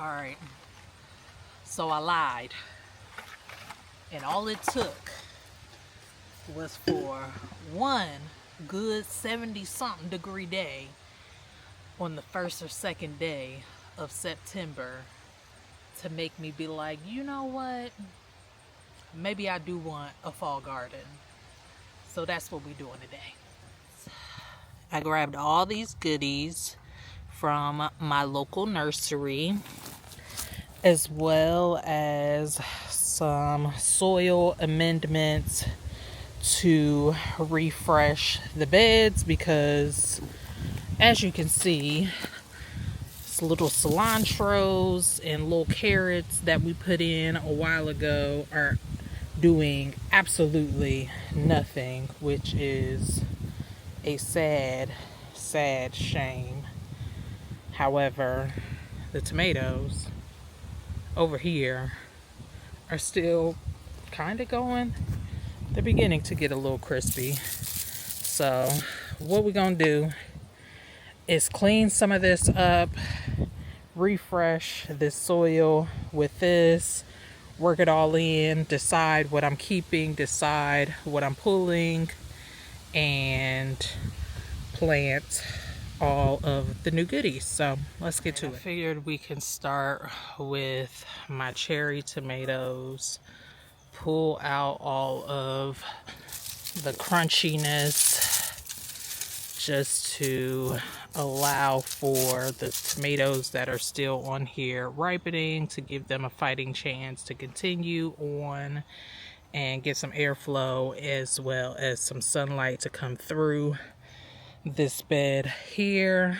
Alright, so I lied. And all it took was for one good 70-something degree day on the first or second day of September to make me be like, you know what? Maybe I do want a fall garden. So that's what we're doing today. I grabbed all these goodies from my local nursery, as well as some soil amendments to refresh the beds, because as you can see, it's little cilantros and little carrots that we put in a while ago are doing absolutely nothing, which is a sad shame. However, the tomatoes over here are still kind of going. They're beginning to get a little crispy. So what we're gonna do is clean some of this up, refresh this soil with this, work it all in, decide what I'm keeping, decide what I'm pulling, and plant all of the new goodies. So let's get to it. I figured we can start with my cherry tomatoes, pull out all of the crunchiness just to allow for the tomatoes that are still on here ripening, to give them a fighting chance to continue on and get some airflow as well as some sunlight to come through this bed here.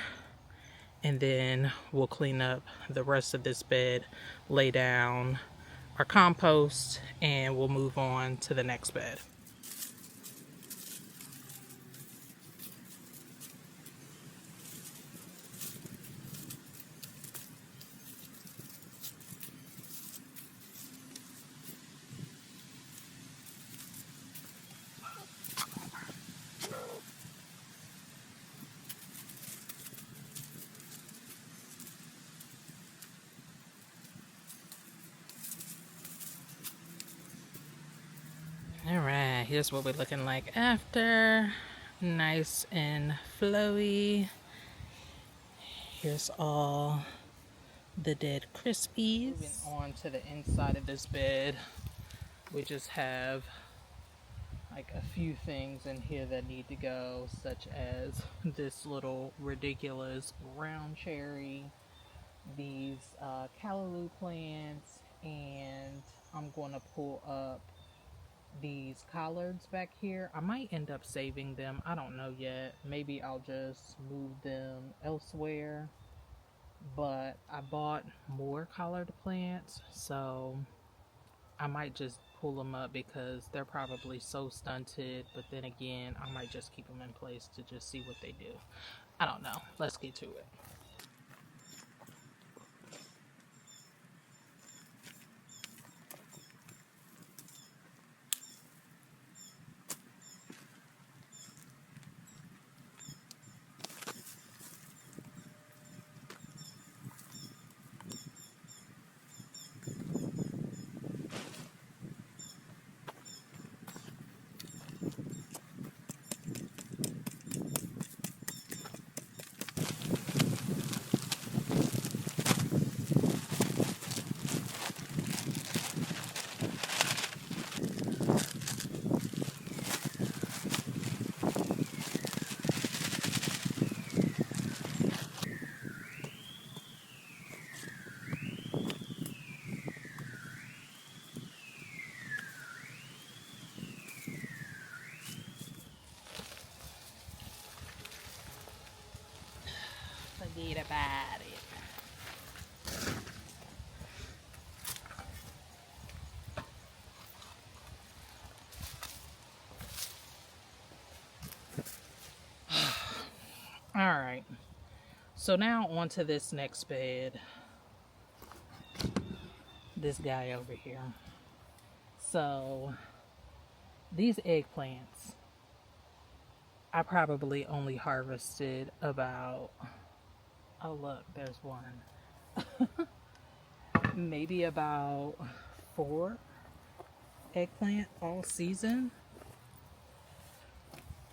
And then we'll clean up the rest of this bed, lay down our compost, and we'll move on to the next bed. Alright, here's what we're looking like after. Nice and flowy. Here's all the dead crispies. Moving on to the inside of this bed, we just have like a few things in here that need to go, such as this little ridiculous ground cherry, these callaloo plants, and I'm going to pull up these collards back here. I might end up saving them. I don't know yet. Maybe I'll just move them elsewhere. But I bought more collard plants, so I might just pull them up because they're probably so stunted. But then again, I might just keep them in place to just see what they do. I don't know. Let's get to it. Forget about it. Alright, so now on to this next bed. This guy over here. So these eggplants, I probably only harvested about, oh look, there's one. maybe about 4 eggplant all season.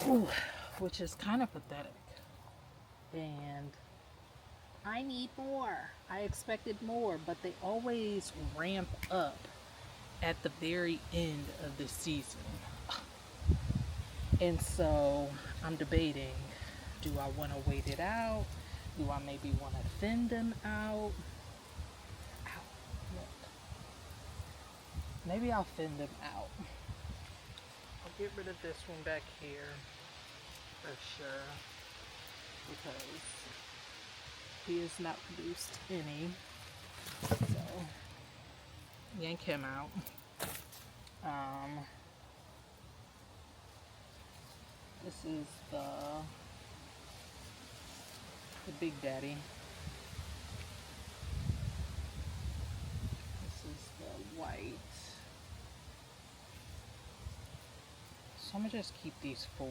Ooh, which is kind of pathetic. And I need more. I expected more, but they always ramp up at the very end of the season. And so I'm debating, do I want to wait it out? Do I maybe want to thin them out? Ow, look. Maybe I'll thin them out. I'll get rid of this one back here for sure, because he has not produced any. So yank him out. This is the Big Daddy. This is the white. So I'm gonna just keep these 4.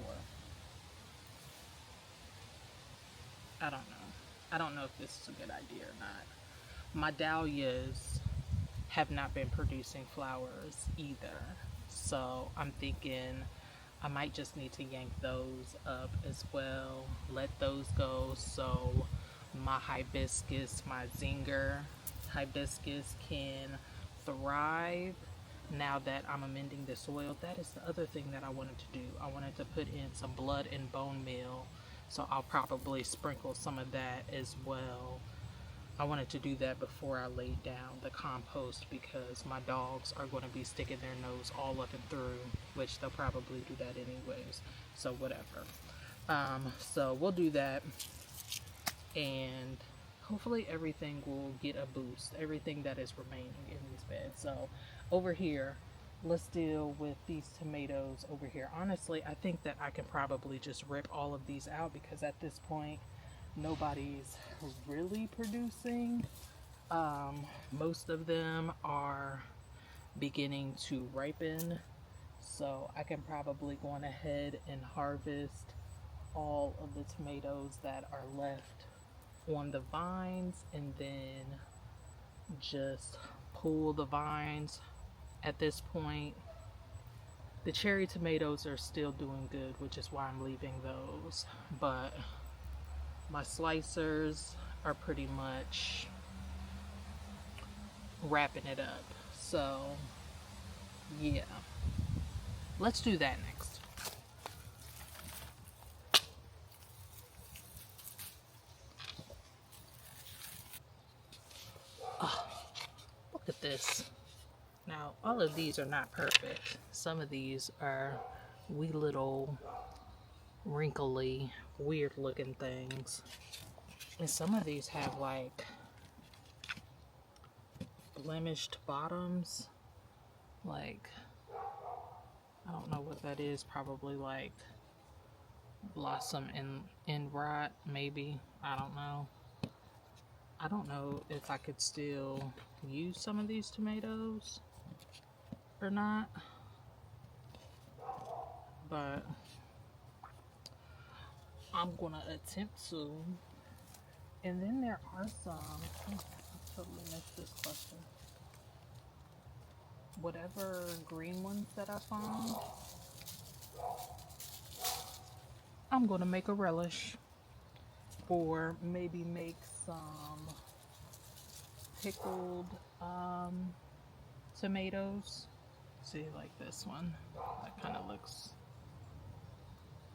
I don't know. I don't know if this is a good idea or not. My dahlias have not been producing flowers either. So I'm thinking I might just need to yank those up as well. Let those go so my hibiscus, my zinger hibiscus can thrive now that I'm amending the soil. That is the other thing that I wanted to do. I wanted to put in some blood and bone meal. So I'll probably sprinkle some of that as well. I wanted to do that before I laid down the compost because my dogs are going to be sticking their nose all up and through, which they'll probably do that anyways. So whatever. So we'll do that, and hopefully everything will get a boost. Everything that is remaining in these beds. So over here, let's deal with these tomatoes over here. Honestly, I think that I can probably just rip all of these out because at this point, nobody's really producing. Most of them are beginning to ripen, so I can probably go on ahead and harvest all of the tomatoes that are left on the vines and then just pull the vines at this point. The cherry tomatoes are still doing good, which is why I'm leaving those, but my slicers are pretty much wrapping it up. So yeah, let's do that next. Oh, look at this. Now all of these are not perfect. Some of these are wee little wrinkly, weird looking things, and some of these have like blemished bottoms. Like, I don't know what that is. Probably like blossom and rot, maybe. I don't know. I don't know if I could still use some of these tomatoes or not, but I'm gonna attempt to. And then there are some, I totally missed this cluster. Whatever green ones that I found, I'm gonna make a relish, or maybe make some pickled tomatoes. See, like this one, that kind of looks,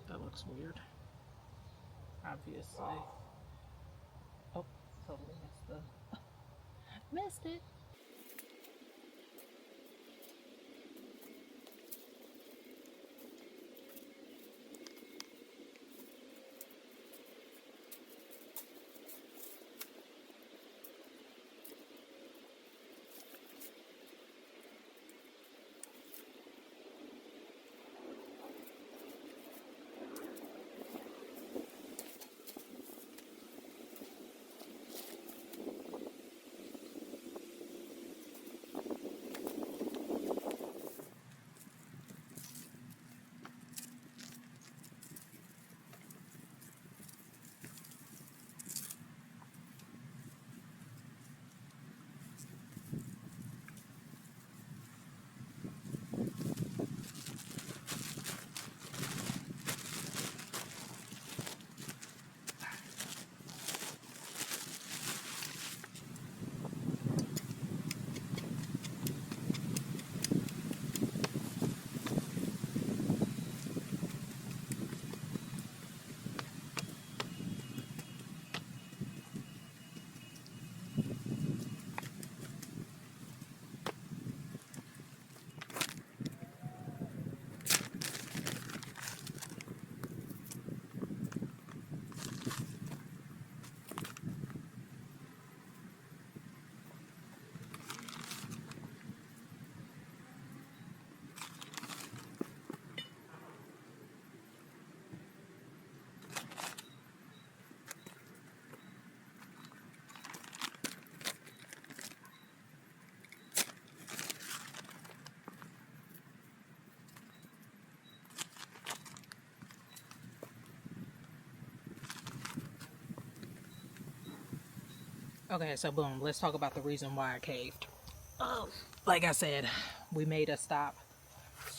that looks weird, obviously. Oh, totally missed it. Okay, so boom, let's talk about the reason why I caved. Um, like I said, we made a stop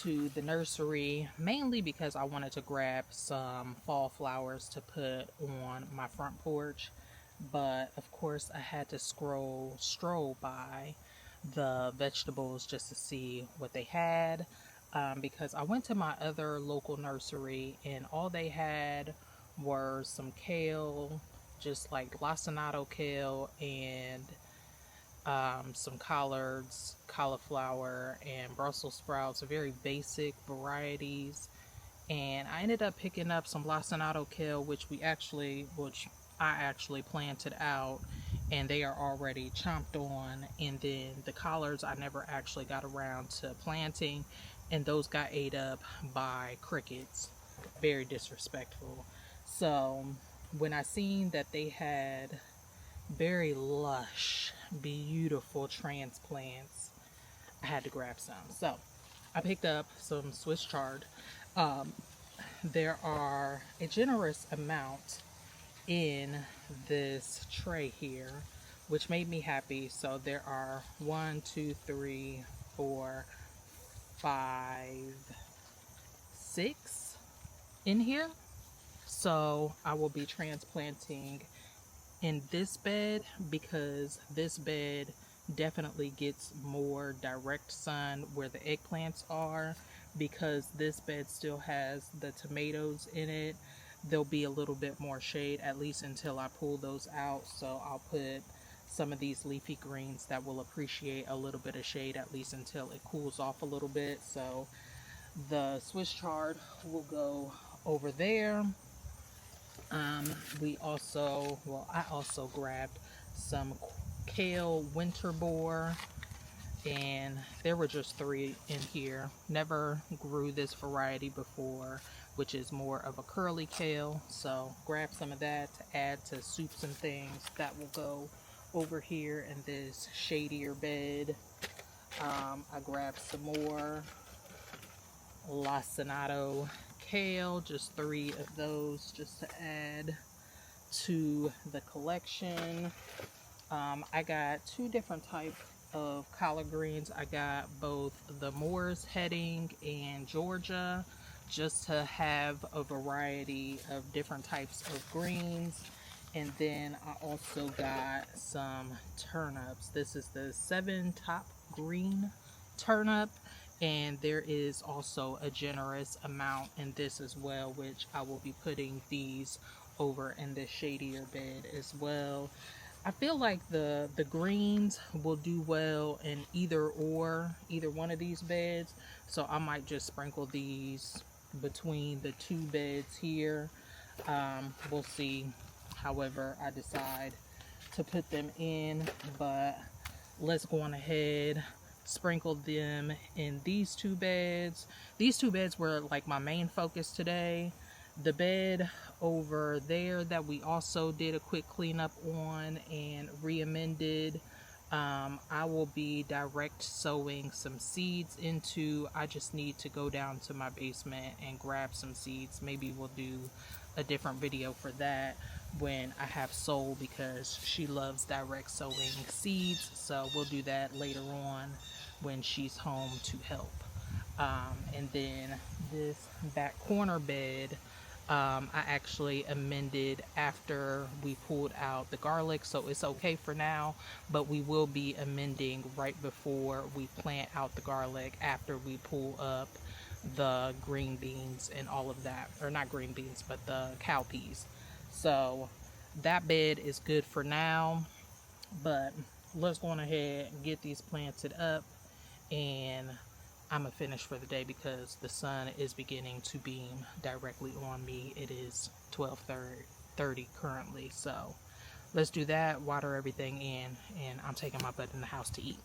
to the nursery mainly because I wanted to grab some fall flowers to put on my front porch. But of course, I had to stroll by the vegetables just to see what they had. Because I went to my other local nursery and all they had were some kale, just like lacinato kale, and some collards, cauliflower, and Brussels sprouts, very basic varieties. And I ended up picking up some lacinato kale, which I actually planted out, and they are already chomped on. And then the collards I never actually got around to planting, and those got ate up by crickets. Very disrespectful. So when I seen that they had very lush, beautiful transplants, I had to grab some. So I picked up some Swiss chard. Um, there are a generous amount in this tray here, which made me happy. So there are 6 in here. So I will be transplanting in this bed because this bed definitely gets more direct sun where the eggplants are. Because this bed still has the tomatoes in it, there'll be a little bit more shade, at least until I pull those out. So I'll put some of these leafy greens that will appreciate a little bit of shade, at least until it cools off a little bit. So the Swiss chard will go over there. I also grabbed some kale winter boar, and there were just 3 in here. Never grew this variety before, which is more of a curly kale. So grab some of that to add to soups and things. That will go over here in this shadier bed. I grabbed some more lacinato kale, just 3 of those just to add to the collection. I got 2 different types of collard greens. I got both the Moore's Heading and Georgia, just to have a variety of different types of greens. And then I also got some turnips. This is the 7 top green turnip, and there is also a generous amount in this as well, which I will be putting these over in the shadier bed as well. I feel like the greens will do well in either one of these beds, so I might just sprinkle these between the 2 beds here. We'll see however I decide to put them in, but let's go on ahead, sprinkle them in these 2 beds. These 2 beds were like my main focus today. The bed over there that we also did a quick cleanup on and re-amended, I will be direct sowing some seeds into. I just need to go down to my basement and grab some seeds. Maybe we'll do a different video for that when I have Soul, because she loves direct sowing seeds. So we'll do that later on when she's home to help. And then this back corner bed, I actually amended after we pulled out the garlic, so it's okay for now, but we will be amending right before we plant out the garlic, after we pull up the green beans and all of that, or not green beans, but the cowpeas. So that bed is good for now, but let's go on ahead and get these planted up, and I'm gonna finish for the day because the sun is beginning to beam directly on me. It is 12:30 currently, so let's do that, water everything in, and I'm taking my butt in the house to eat.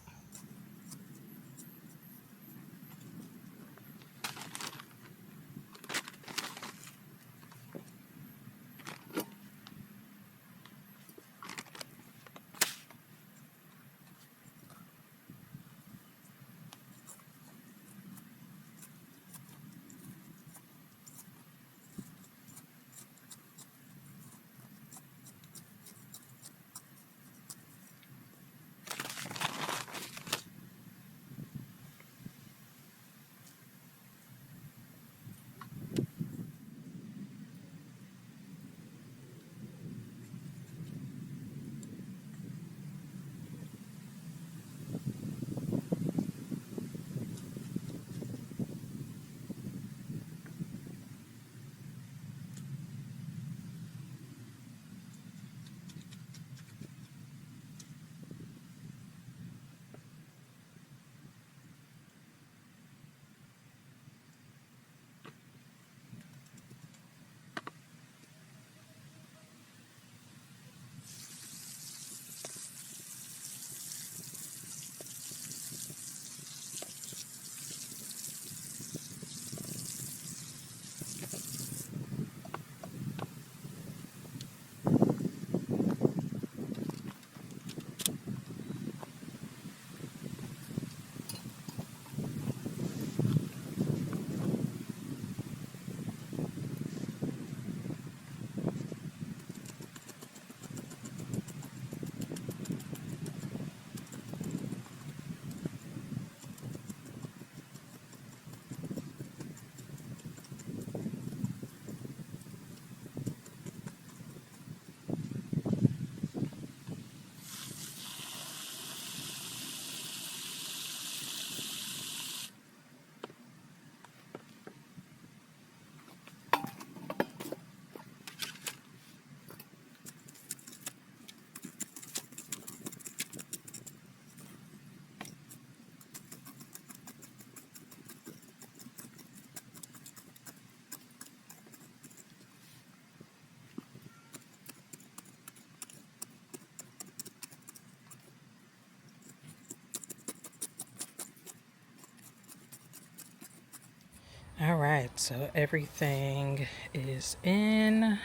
Alright, so everything is in.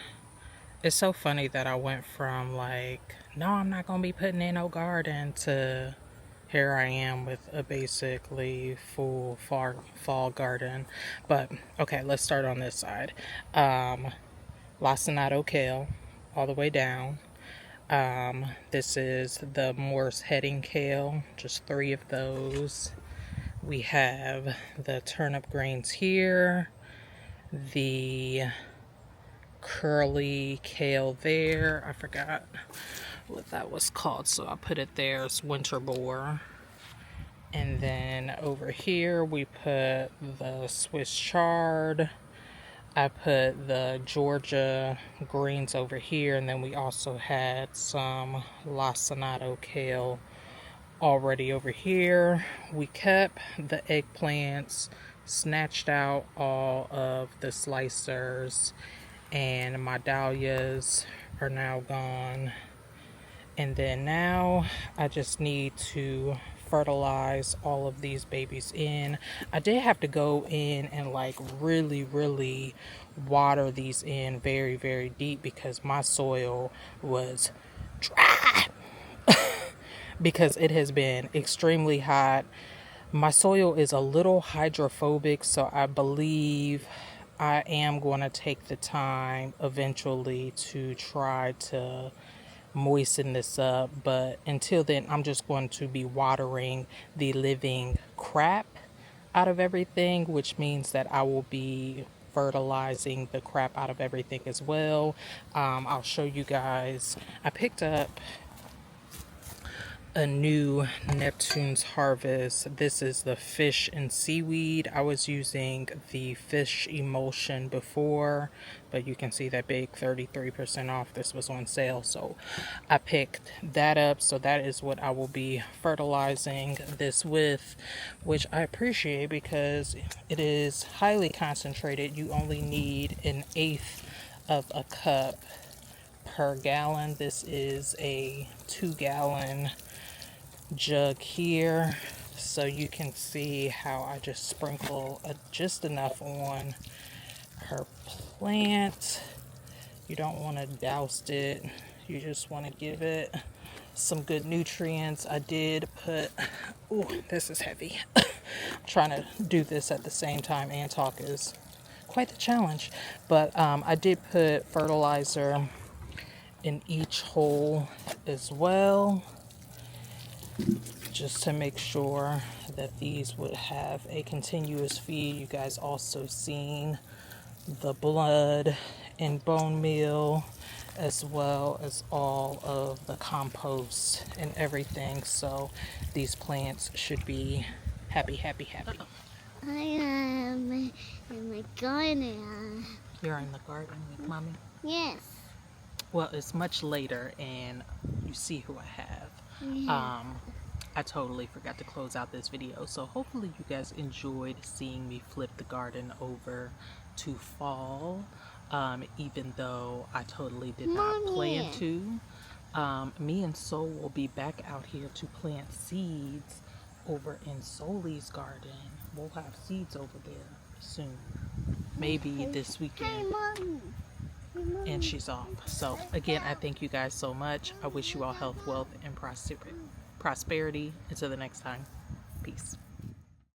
It's so funny that I went from like, no, I'm not gonna be putting in no garden, to here I am with a basically full fall garden. But okay, let's start on this side. Lacinato kale all the way down. This is the Morse heading kale, just 3 of those. We have the turnip greens here, the curly kale there. I forgot what that was called, so I put it there. It's winter boar. And then over here we put the Swiss chard. I put the Georgia greens over here, and then we also had some lacinato kale already over here. We kept the eggplants, snatched out all of the slicers, and my dahlias are now gone. And then now I just need to fertilize all of these babies in. I did have to go in and like really water these in very deep, because my soil was dry because it has been extremely hot. My soil is a little hydrophobic, so I believe I am going to take the time eventually to try to moisten this up. But until then, I'm just going to be watering the living crap out of everything, which means that I will be fertilizing the crap out of everything as well. I'll show you guys. I picked up a new Neptune's Harvest. This is the fish and seaweed. I was using the fish emulsion before, but you can see that big 33% off. This was on sale, so I picked that up. So that is what I will be fertilizing this with, which I appreciate because it is highly concentrated. You only need 1/8 of a cup per gallon. This is a 2-gallon jug here, so you can see how I just sprinkle just enough on her plant. You don't want to douse it, you just want to give it some good nutrients. I did put, oh, this is heavy. Trying to do this at the same time and talk is quite the challenge, but I did put fertilizer in each hole as well, just to make sure that these would have a continuous feed. You guys also seen the blood and bone meal, as well as all of the compost and everything. So these plants should be happy. I am in my garden. You're in the garden with mommy? Yes. Well, it's much later and you see who I have. Yeah. I totally forgot to close out this video, so hopefully you guys enjoyed seeing me flip the garden over to fall, even though I totally did not plan to. Me and Sol will be back out here to plant seeds over in Soli's garden. We'll have seeds over there soon, maybe this weekend. Hey, Mom. And she's off. So again, I thank you guys so much. I wish you all health, wealth, and prosperity. Until the next time, peace.